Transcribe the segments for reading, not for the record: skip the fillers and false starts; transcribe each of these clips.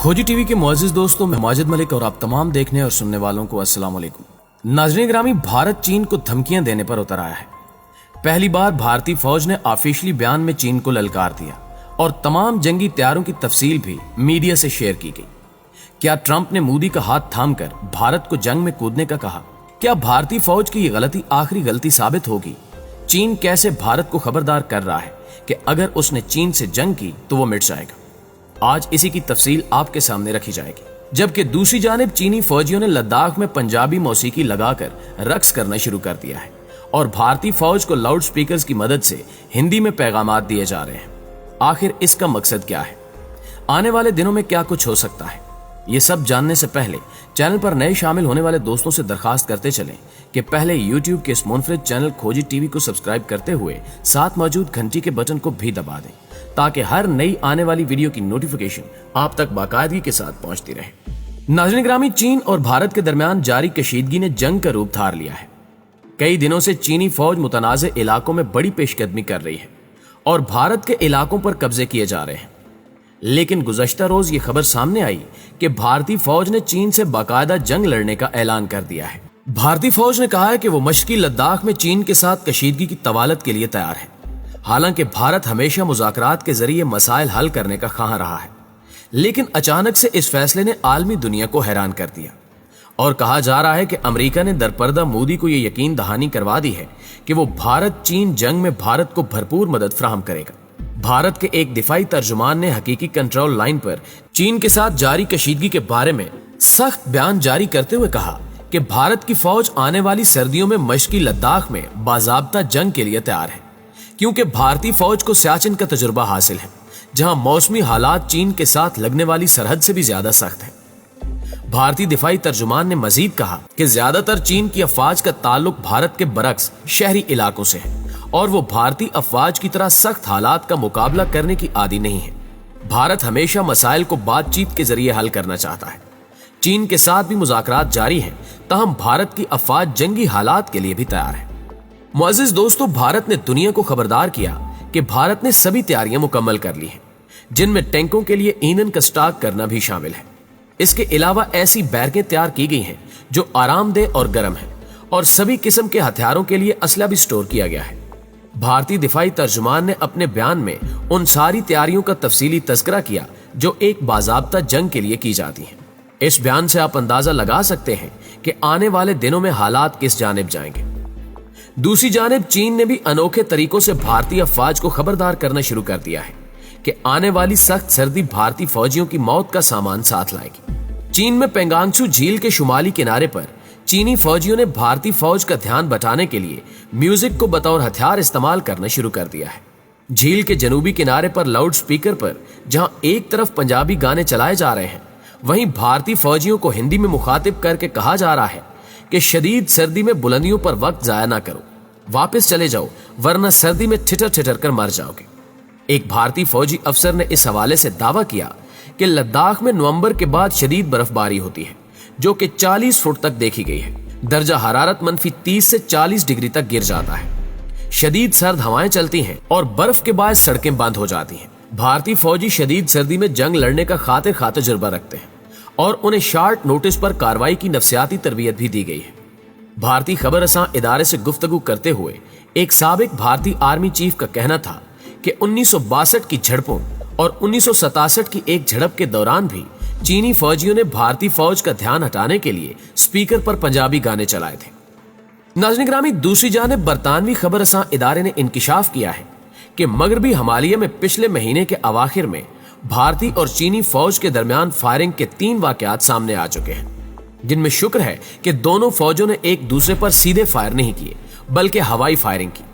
खोजी टीवी के मुअज़्ज़िज़ दोस्तों, मैं माजिद मलिक और आप तमाम देखने और सुनने वालों को अस्सलाम वालेकुम। नाज़रीन ग्रामी, भारत चीन को धमकियां देने पर उतर आया है। पहली बार भारतीय फौज ने ऑफिशियली बयान में चीन को ललकार दिया और तमाम जंगी तैयारों की तफसील भी मीडिया से शेयर की गई। क्या ट्रंप ने मोदी का हाथ थामकर भारत को जंग में कूदने का कहा? क्या भारतीय फौज की ये गलती आखिरी गलती साबित होगी? चीन कैसे भारत को खबरदार कर रहा है कि अगर उसने चीन से जंग की तो वो मिट जाएगा? आज इसी की तफसील आपके सामने रखी जाएगी। जबकि दूसरी जानिब चीनी फौजियों ने लद्दाख में पंजाबी मौसीकी लगाकर रक्स करना शुरू कर दिया है और भारतीय फौज को लाउड स्पीकर्स की मदद से हिंदी में पैगामात दिए जा रहे हैं। आखिर इसका मकसद क्या है? आने वाले दिनों में क्या कुछ हो सकता है? ये सब जानने से पहले चैनल पर नए शामिल होने वाले दोस्तों से दरखास्त करते चलें कि पहले YouTube के इस मुनफरिद चैनल खोजी टीवी को सब्सक्राइब करते हुए साथ मौजूद घंटी के बटन को भी दबा दें ताकि हर नई आने वाली वीडियो की नोटिफिकेशन आप तक बाकायदगी के साथ पहुंचती रहे। नाज़रीन ग्रामी, चीन और भारत के दरमियान जारी कशीदगी ने जंग का रूप धार लिया है। कई दिनों से चीनी फौज मुतनाज़े इलाकों में बड़ी पेशकदमी कर रही है और भारत के इलाकों पर कब्जे किए जा रहे हैं। लेकिन गुज़श्ता रोज ये खबर सामने आई कि भारतीय फौज ने चीन से बाकायदा जंग लड़ने का ऐलान कर दिया है। भारतीय फौज ने कहा है कि वो मशकी लद्दाख में चीन के साथ कशीदगी की तवालत के लिए तैयार है। हालांकि भारत हमेशा मुज़ाकरात के जरिए मसाइल हल करने का ख्वाह रहा है, लेकिन अचानक से इस फैसले ने आलमी दुनिया को हैरान कर दिया और कहा जा रहा है कि अमेरिका ने दरपर्दा मोदी को यह यकीन दहानी करवा दी है कि वो भारत चीन जंग में भारत को भरपूर मदद फराहम करेगा। भारत के एक दिफाई तर्जुमान ने हकीकी कंट्रोल लाइन पर चीन के साथ जारी कशीदगी के बारे में सख्त बयान जारी करते हुए कहा कि भारत की फौज आने वाली सर्दियों में मशकी लद्दाख में बाज़ाब्ता जंग के लिए तैयार है, क्योंकि भारतीय फौज को सियाचिन का तजुर्बा हासिल है, जहां मौसमी हालात चीन के साथ लगने वाली सरहद से भी ज्यादा सख्त है। भारतीय दिफाई तर्जुमान ने मजीद कहा कि ज्यादातर चीन की अफवाज का ताल्लुक भारत के बरक्स शहरी इलाकों से है और वो भारतीय अफवाज की तरह सख्त हालात का मुकाबला करने की आदी नहीं है। भारत हमेशा मसाइल को बातचीत के जरिए हल करना चाहता है। चीन के साथ भी मुज़ाकरात जारी हैं, ताहम भारत की अफवाज जंगी हालात के लिए भी तैयार है। मुअज़्ज़िज़ दोस्तों, भारत ने दुनिया को खबरदार किया कि भारत ने सभी तैयारियां मुकम्मल कर ली हैं, जिनमें टैंकों के लिए ईंधन का स्टॉक करना भी शामिल है। इसके अलावा ऐसी बैरकें तैयार की गई हैं जो आरामदेह और गर्म हैं और सभी किस्म के हथियारों के लिए असला भी स्टोर किया गया है। भारतीय दिफाई तर्जुमान ने अपने बयान में उन सारी तैयारियों का तफसीली तज़किरा किया जो एक बाज़ाब्ता जंग के लिए की जाती हैं। इस बयान से आप अंदाजा लगा सकते हैं कि आने वाले दिनों में हालात किस जानिब जाएंगे। दूसरी जानिब चीन ने भी अनोखे तरीकों से भारतीय अफवाज को खबरदार करना शुरू कर दिया है कि आने वाली सख्त सर्दी भारतीय फौजियों की मौत का सामान साथ लाएगी। चीन में पेंगांगसू झील के शुमाली किनारे पर चीनी फौजियों ने भारतीय फौज का ध्यान बटाने के लिए म्यूजिक को बतौर हथियार इस्तेमाल करना शुरू कर दिया है। झील के जनूबी किनारे पर लाउड स्पीकर पर जहां एक तरफ पंजाबी गाने चलाए जा रहे हैं, वहीं भारतीय फौजियों को हिंदी में मुखातिब करके कहा जा रहा है कि शदीद सर्दी में बुलंदियों पर वक्त जाया ना करो, वापस चले जाओ, वरना सर्दी में ठिठर ठिठर कर मर जाओगे। एक भारतीय फौजी अफसर ने इस हवाले से दावा किया कि लद्दाख में नवंबर के बाद शदीद बर्फबारी होती है जो कि 40 फुट तक देखी गई है। दर्जा हरारत -30 से 40 डिग्री तक गिर जाता है। शदीद सर्द हवाएं चलती हैं और बर्फ के बाद सड़कें बंद हो जाती हैं। भारतीय फौजी शदीद सर्दी में जंग लड़ने का खातिर तजुर्बा रखते हैं और उन्हें शॉर्ट नोटिस पर कार्रवाई की नफसियाती तरबियत भी दी गई है। भारतीय खबर रसां इदारे से गुफ्तगू करते हुए एक साबिक भारतीय आर्मी चीफ का कहना था कि 1962 की झड़पों और 1967 की एक झड़प के दौरान भी चीनी फौजियों ने भारतीय फौज का ध्यान हटाने के लिए स्पीकर पर पंजाबी गाने चलाए थे। नाज़रीन ग्रामी, दूसरी जानिब बरतानवी खबर रसां इदारे ने इंकिशाफ किया है कि मगरबी हिमालय में पिछले महीने के अवाखिर में भारतीय और चीनी फौज के दरमियान फायरिंग के 3 वाकयात सामने आ चुके हैं, जिनमें शुक्र है कि दोनों फौजों ने एक दूसरे पर सीधे फायर नहीं किए बल्कि हवाई फायरिंग की।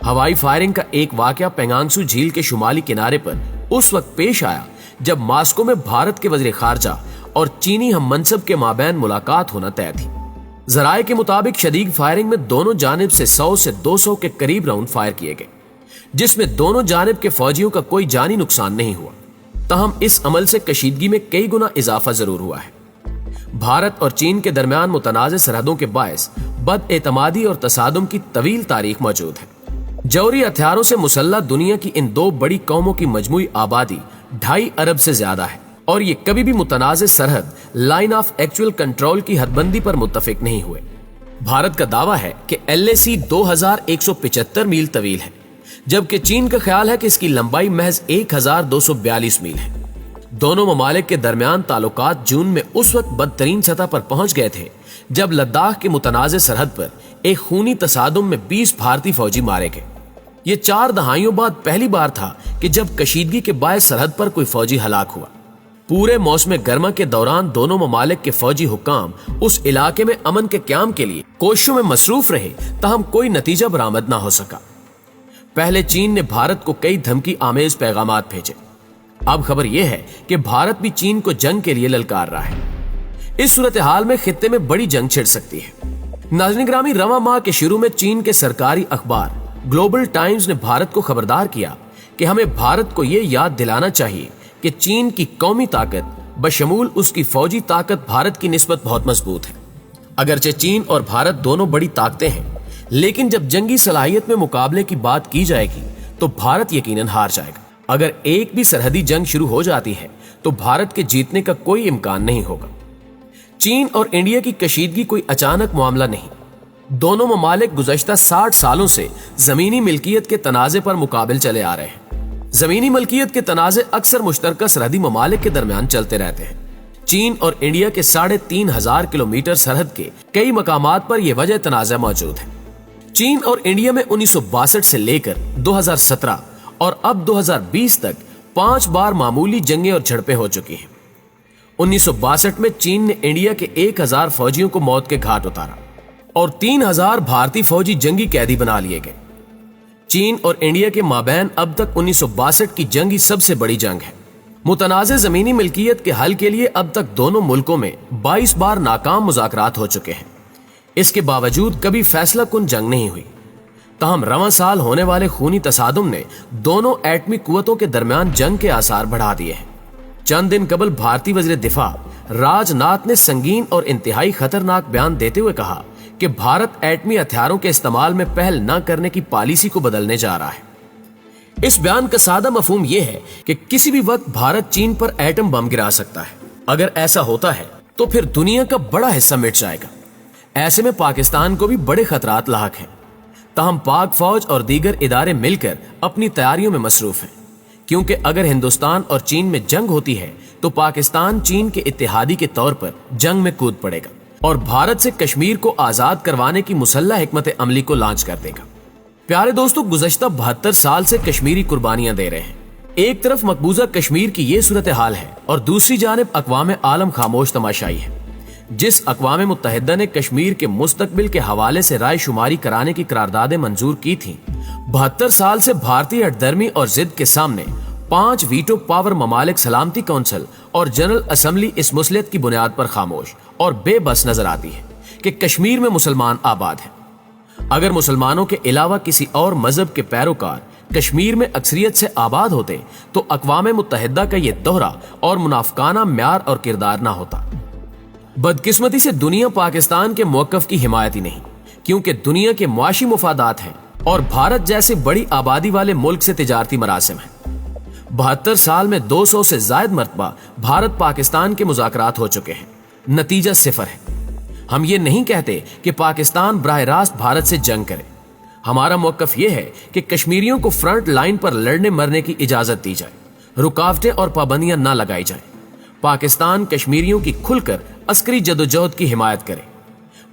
हवाई फायरिंग का एक वाकया पेंगांगसू झील के शुमाली किनारे पर उस वक्त पेश आया जब मास्को में भारत के वज़ीर खारजा और चीनी हम मनसब के माबैन मुलाकात होना तय थी। जराये के मुताबिक शदीद फायरिंग में दोनों जानिब से 100 से 200 के करीब राउंड फायर किए गए, जिसमें दोनों जानिब के फौजियों का कोई जानी नुकसान नहीं हुआ। ताहम इस अमल से कशीदगी में कई गुना इजाफा जरूर हुआ है। भारत और चीन के दरमियान मुतनाज़ सरहदों के बायस बदएतमादी और तसादुम की तवील तारीख मौजूद है। जौहरी हथियारों से मुसल्लह दुनिया की इन 2 बड़ी कौमों की मजमूई आबादी 2.5 अरब से ज्यादा है और ये कभी भी मुतनाज़ सरहद लाइन ऑफ एक्चुअल कंट्रोल की हदबंदी पर मुत्तफिक नहीं हुए। भारत का दावा है कि LAC 2175 मील तवील है, जबकि चीन का ख्याल है कि इसकी लंबाई महज 1242 मील है। दोनों ममालिक के दरमियान ताल्लुकात जून में उस वक्त बदतरीन सतह पर पहुंच गए थे जब लद्दाख के मुतनाज़ सरहद पर एक खूनी तसादुम में 20 भारतीय फौजी मारे गए। ये 4 दहाइयों बाद पहली बार था कि जब कशीदगी के बायस सरहद पर कोई फौजी हलाक हुआ। पूरे मौसम गर्मा के दौरान दोनों ममालिक के फौजी हुक्काम उस इलाके में अमन के क्याम के लिए कोशिशों में मसरूफ रहे, ताहम कोई नतीजा बरामद ना हो सका। पहले चीन ने भारत को कई धमकी आमेज पैगामात भेजे। अब खबर यह है कि भारत भी चीन को जंग के लिए ललकार रहा है। इस सूरत हाल में खित्ते में बड़ी जंग छिड़ सकती है। नाज़रीन ग्रामी, रवां माह के शुरू में चीन के सरकारी अखबार ग्लोबल टाइम्स ने भारत को खबरदार किया कि हमें भारत को यह याद दिलाना चाहिए कि चीन की कौमी ताकत बशमूल उसकी फौजी ताकत भारत की निस्बत बहुत मजबूत है। अगरचे चीन और भारत दोनों बड़ी ताकतें हैं, लेकिन जब जंगी सलाहियत में मुकाबले की बात की जाएगी तो भारत यकीनन हार जाएगा। अगर एक भी सरहदी जंग शुरू हो जाती है तो भारत के जीतने का कोई इम्कान नहीं होगा। चीन और इंडिया की कशीदगी कोई अचानक मामला नहीं। दोनों ममालिक गुज़श्ता 60 सालों से जमीनी मिल्कियत के तनाज़े पर मुकाबिल चले आ रहे हैं। जमीनी मिल्कियत के तनाज़े अक्सर मुश्तरका सरहदी ममालिक के दरमियान चलते रहते हैं। चीन और इंडिया के 3,500 किलोमीटर सरहद के कई मकामात पर यह वजह तनाज़ा मौजूद है। चीन और इंडिया में 1962 से लेकर 2017 और अब 2020 तक 5 बार मामूली जंगें और झड़पें हो चुकी हैं। 1962 में चीन ने इंडिया के 1000 फौजियों को मौत के घाट उतारा और 3000 भारतीय फौजी जंगी कैदी बना लिए गए। चीन और इंडिया के माबैन अब तक 1962 की जंग सबसे बड़ी जंग है। मुतनाज़े जमीनी मिल्कियत के हल के लिए अब तक दोनों मुल्कों में 22 बार नाकाम मुज़ाकरात हो चुके हैं। इसके बावजूद कभी फैसला कुन जंग नहीं हुई। ताहम रवां साल होने वाले खूनी तसादुम ने दोनों एटमी कुव्वतों के दरमियान जंग के आसार बढ़ा दिए हैं। चंद दिन कबल भारतीय वज़ीर दिफा राजनाथ ने संगीन और इंतहाई खतरनाक बयान देते हुए कहा कि भारत एटमी हथियारों के इस्तेमाल में पहल न करने की पॉलिसी को बदलने जा रहा है। इस बयान का सादा मफहूम यह है कि किसी भी वक्त भारत चीन पर एटम बम गिरा सकता है। अगर ऐसा होता है तो फिर दुनिया का बड़ा हिस्सा मिट जाएगा। ऐसे में पाकिस्तान को भी बड़े खतरात लाहक हैं। ताहम पाक फौज और दीगर इदारे मिलकर अपनी तैयारियों में मसरूफ हैं, क्योंकि अगर हिंदुस्तान और चीन में जंग होती है तो पाकिस्तान चीन के इत्तेहादी के तौर पर जंग में कूद पड़ेगा और भारत से कश्मीर को आजाद करवाने की मुसल्लह हिकमत अमली को लॉन्च कर देगा। प्यारे दोस्तों, गुज़श्ता 72 साल से कश्मीरी कुर्बानियां दे रहे हैं। एक तरफ मकबूजा कश्मीर की ये सूरत हाल है और दूसरी जानिब अक़वाम आलम खामोश तमाशाई है। जिस अक़वाम मुत्तहिदा ने कश्मीर के मुस्तकबिल के हवाले से राय शुमारी कराने की करारदादें मंजूर की थी, 72 साल से भारतीय हठधर्मी और जिद के सामने 5 वीटो पावर ममालिक सलामती काउंसिल और जनरल असम्बली इस मुसलियत की बुनियाद पर खामोश और बेबस नजर आती है कि कश्मीर में मुसलमान आबाद हैं। अगर मुसलमानों के अलावा किसी और मजहब के पैरोकार कश्मीर में अक्सरियत से आबाद होते तो अक़वाम मुत्तहिदा का यह दोहरा और मुनाफिकाना म्यार और किरदार ना होता। बदकिस्मती से दुनिया पाकिस्तान के मौक़िफ़ की हिमायत ही नहीं, क्योंकि दुनिया के मुआशी मुफादात हैं और भारत जैसे बड़ी आबादी वाले मुल्क से तिजारती मरासिम हैं। 72 साल में 200 से ज्यादा मरतबा भारत पाकिस्तान के मुज़ाकरात हो चुके हैं। नतीजा सिफर है। हम ये नहीं कहते कि पाकिस्तान बराह रास्त भारत से जंग करे। हमारा मौक़िफ़ यह है कि कश्मीरियों को फ्रंट लाइन पर लड़ने मरने की इजाजत दी जाए, रुकावटें और पाबंदियां ना लगाई जाए। पाकिस्तान कश्मीरियों की खुलकर अस्करी जदोजहद की हिमायत करे।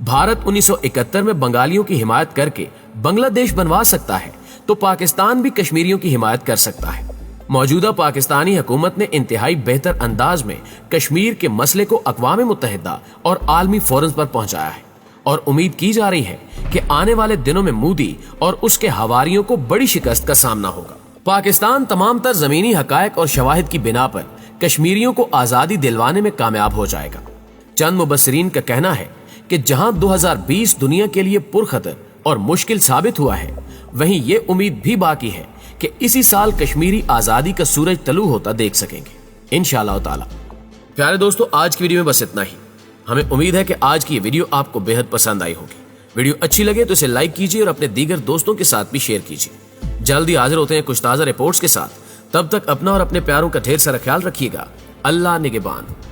भारत 1971 में बंगालियों की हिमायत करके बांग्लादेश बनवा सकता है, तो पाकिस्तान भी कश्मीरियों की हिमायत कर सकता है। मौजूदा पाकिस्तानी हुकूमत ने इंतहाई बेहतर अंदाज में कश्मीर के मसले को अक़वाम मुत्तहिदा और आलमी फोरम पर पहुंचाया है और उम्मीद की जा रही है कि आने वाले दिनों में मोदी और उसके हवारियों को बड़ी शिकस्त का सामना होगा। पाकिस्तान तमाम तर जमीनी हकायक और शवाहिद की बिना पर कश्मीरियों को आज़ादी दिलवाने में कामयाब हो जाएगा। चंद मुबस्सिरीन का कहना है कि जहां 2020 दुनिया के लिए पुरखतर और मुश्किल साबित हुआ है, वहीं ये उम्मीद भी बाकी है कि इसी साल कश्मीरी आज़ादी का सूरज तलू होता देख सकेंगे इंशाअल्लाह ताला। प्यारे दोस्तों, आज की वीडियो में बस इतना ही। हमें उम्मीद है कि आज की ये वीडियो आपको बेहद पसंद आई होगी। वीडियो अच्छी लगे तो इसे लाइक कीजिए और अपने दीगर दोस्तों के साथ भी शेयर कीजिए। जल्दी हाजिर होते हैं कुछ ताज़ा रिपोर्ट्स के साथ। तब तक अपना और अपने प्यारों का ढेर सारा ख्याल रखिएगा। اللہ نگہبان.